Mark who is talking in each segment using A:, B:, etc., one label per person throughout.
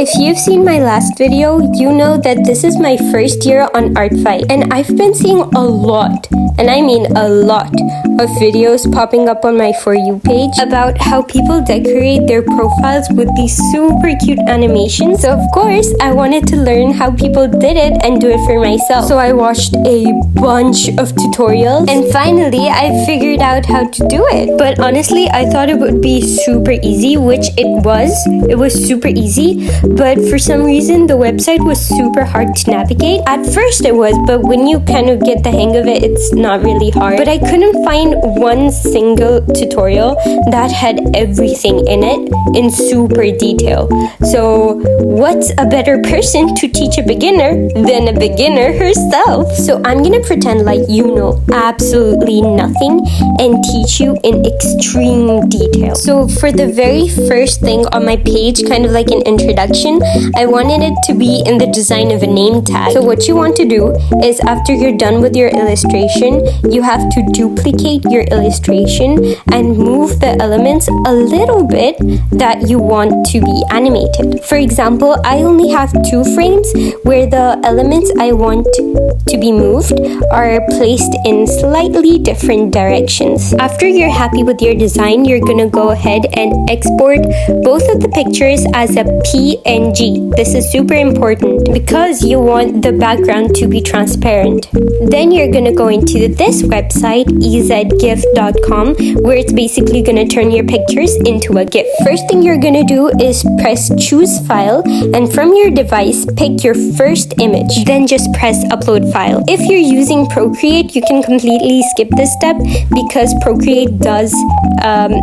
A: If you've seen my last video, you know that this is my first year on ArtFight, and I've been seeing a lot, and I mean a lot, of videos popping up on my For You page about how people decorate their profiles with these super cute animations. So of course, I wanted to learn how people did it and do it for myself. So I watched a bunch of tutorials, and finally I figured out how to do it. But honestly, I thought it would be super easy, which it was. It was super easy, but for some reason the website was super hard to navigate. At first it was, but when you kind of get the hang of it, it's not really hard. But I couldn't find one single tutorial that had everything in it in super detail. So what's a better person to teach a beginner than a beginner herself? So I'm gonna pretend like you know absolutely nothing and teach you in extreme detail. So for the very first thing on my page, kind of like an introduction, I wanted it to be in the design of a name tag. So what you want to do is, after you're done with your illustration, you have to duplicate your illustration and move the elements a little bit that you want to be animated. For example, I only have 2 frames where the elements I want to be moved are placed in slightly different directions. After you're happy with your design, you're gonna go ahead and export both of the pictures as a PNG. This is super important because you want the background to be transparent. Then you're gonna go into this website, ezgif.com, where it's basically gonna turn your pictures into a GIF. First thing you're gonna do is press choose file, and from your device pick your first image. Then just press upload file. If you're using Procreate, you can completely skip this step because Procreate does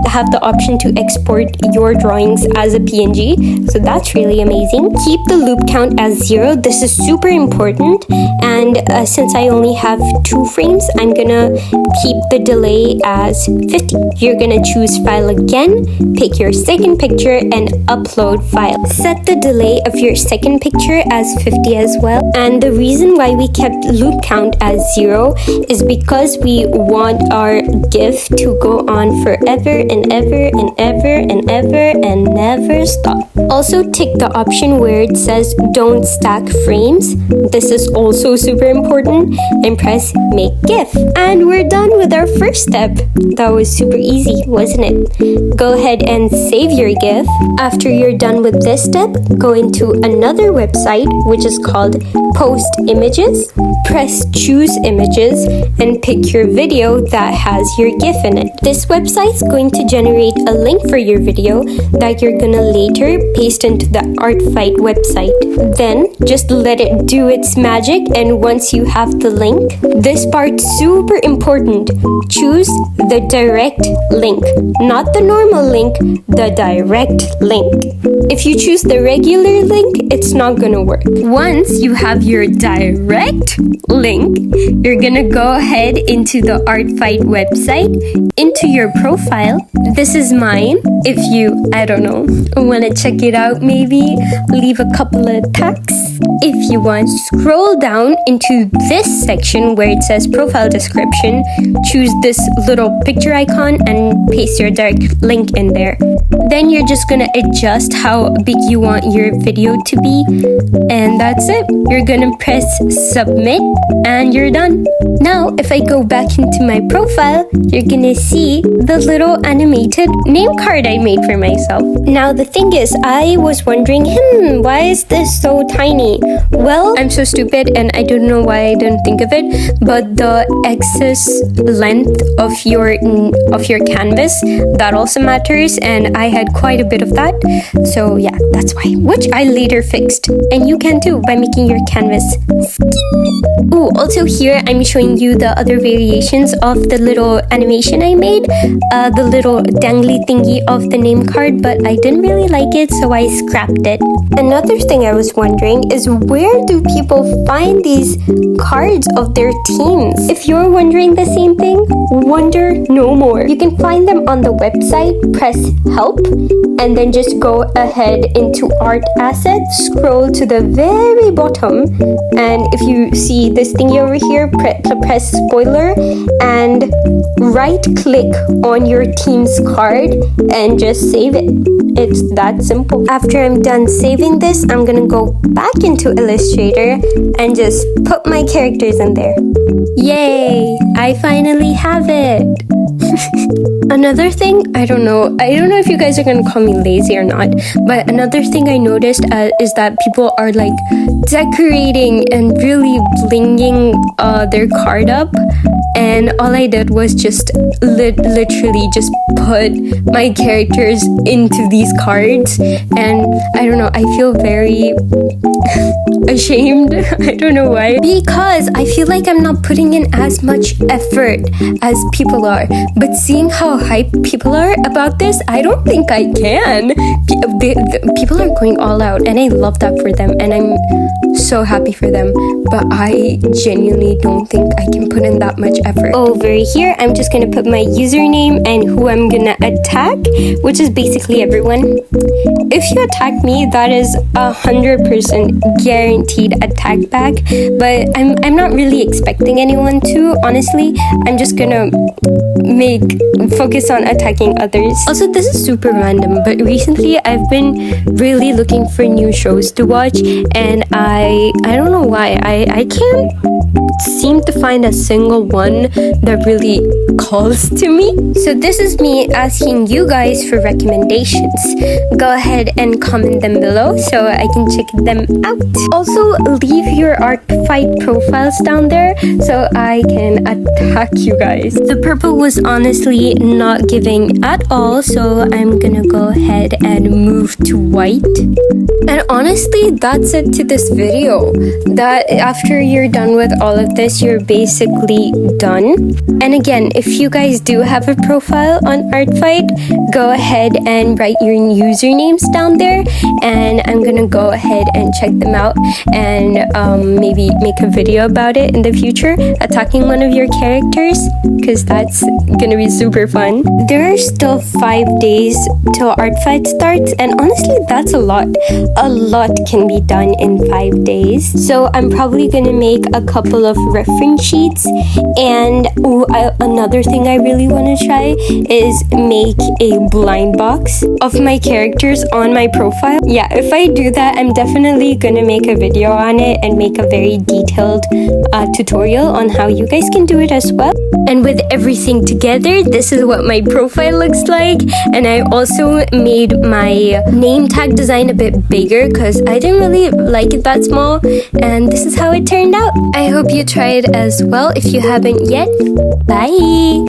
A: have the option to export your drawings as a PNG, so that's really amazing. Keep the loop count as 0. This is super important, and since I only have 2 frames, I'm gonna keep the delay as 50. You're gonna choose file again, pick your second picture and upload file. Set the delay of your second picture as 50 as well, and the reason why we kept loop count as 0 is because we want our GIF to go on forever and ever and ever and ever and never stop. Also tick the option where it says don't stack frames. This is also super important, and press make GIF. And we're done with our first step. That was super easy, wasn't it? Go ahead and save your GIF. After you're done with this step, go into another website which is called Post Images. Press choose images and pick your video that has your GIF in it. This website is going to generate a link for your video that you're gonna later paste into the ArtFight website. Then just let it do its magic, and once you have the link, this part's super important. Choose the direct link, not the normal link, the direct link. If you choose the regular link, it's not gonna work. Once you have your direct link, you're gonna go ahead into the ArtFight website, into your profile. This is mine. If you, I don't know, wanna check it out, maybe leave a couple of tags. If you want, scroll down into this section where it says profile description, choose this little picture icon and paste your direct link in there. Then you're just gonna adjust how big you want your video to be, and that's it. You're gonna press submit and you're done. Now if I go back into my profile, you're gonna see the little animated name card I made for myself. Now the thing is, I was wondering, why is this so tiny? Well, I'm so stupid and I don't know why I didn't think of it, but the excess length of your canvas, that also matters, and I had quite a bit of that. So yeah, that's why, which I later fixed, and you can too by making your canvas. Oh, also here I'm showing you the other variations of the little animation I made, the little dangly thingy of the name card, but I didn't really like it, so I scrapped it. Another thing I was wondering is, where do people find these cards of their teams? If you're wondering the same thing, wonder no more. You can find them on the website, press help, and then just go ahead into art assets, scroll to the very bottom, and if you see this thingy over here, press spoiler and right click on your team's card and just save it. It's that simple. After I'm done saving this, I'm gonna go back into Illustrator and just put my characters in there. Yay! I finally have it! Another thing, I don't know if you guys are gonna call me lazy or not, but another thing I noticed is that people are like decorating and really blinging their card up, and all I did was just literally just put my characters into these cards, and I don't know, I feel very ashamed. I don't know why, because I feel like I'm not putting in as much effort as people are, but seeing how hyped people are about this, I don't think I can. People are going all out, and I love that for them, and I'm so happy for them, but I genuinely don't think I can put in that much effort. Over here, I'm just gonna put my username and who I'm gonna attack, which is basically everyone. If you attack me, that is 100% guaranteed attack back, but I'm not really expecting anyone to, honestly. I'm just gonna focus on attacking others. Also, this is super random, but recently I've been really looking for new shows to watch, and I don't know why I can't seem to find a single one that really calls to me. So this is me asking you guys for recommendations. Go ahead and comment them below so I can check them out. Also, leave your art fight profiles down there so I can attack you guys. The purple was honestly not giving at all, so I'm gonna go ahead and move to white. And honestly, that's it to this video. That after you're done with all of this, you're basically done. And again, if you guys do have a profile on Artfight, go ahead and write your usernames down there, and I'm gonna go ahead and check them out and maybe make a video about it in the future, attacking one of your characters, because that's gonna be super fun. There are still 5 days till Artfight starts, and honestly, that's a lot. A lot can be done in 5 days. So I'm probably gonna make a couple of reference sheets, and another thing I really want to try is make a blind box of my characters on my profile. Yeah, if I do that, I'm definitely gonna make a video on it and make a very detailed tutorial on how you guys can do it as well. And with everything together, this is what my profile looks like. And I also made my name tag design a bit bigger because I didn't really like it that small, and this is how it turned out. I hope you try it as well if you haven't yet. Bye!